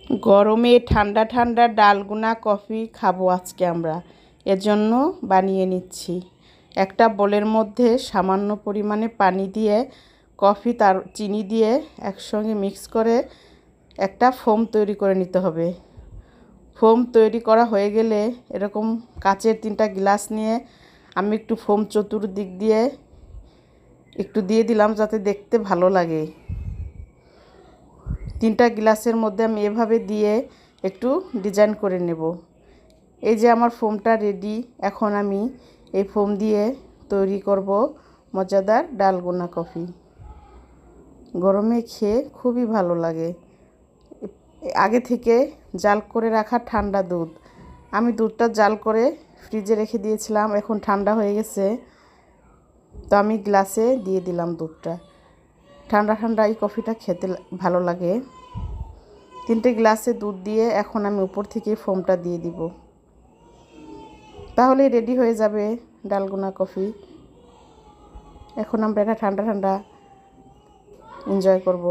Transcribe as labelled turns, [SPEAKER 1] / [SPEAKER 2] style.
[SPEAKER 1] গরমে ঠান্ডা ঠান্ডা ডালগুনা কফি খাবো আজকে আমরা, এজন্য বানিয়ে নিচ্ছি। একটা বোলের মধ্যে সামান্য পরিমাণে পানি দিয়ে কফি তার চিনি দিয়ে একসঙ্গে মিক্স করে একটা ফোম তৈরি করে নিতে হবে। ফোম তৈরি করা হয়ে গেলে এরকম কাচের 3টা গ্লাস নিয়ে আমি একটু ফোম চতুর্দিক দিয়ে একটু দিয়ে দিলাম যাতে দেখতে ভালো লাগে। 3টা গ্লাসের মধ্যে আমি এভাবে দিয়ে একটু ডিজাইন করে নেব। এই যে আমার ফোমটা রেডি। এখন আমি এই ফোম দিয়ে তৈরি করব মজাদার ডালগোনা কফি। গরমে খেয়ে খুবই ভালো লাগে। আগে থেকে জাল করে রাখা ঠান্ডা দুধ, আমি দুধটা জাল করে ফ্রিজে রেখে দিয়েছিলাম, এখন ঠান্ডা হয়ে গেছে, তো আমি গ্লাসে দিয়ে দিলাম দুধটা। ঠান্ডা ঠান্ডা এই কফিটা খেতে ভালো লাগে। 3টে গ্লাসে দুধ দিয়ে এখন আমি উপর থেকে ফোমটা দিয়ে দিব, তাহলে রেডি হয়ে যাবে ডালগোনা কফি। এখন আমরা এটা ঠান্ডা ঠান্ডা এনজয় করব।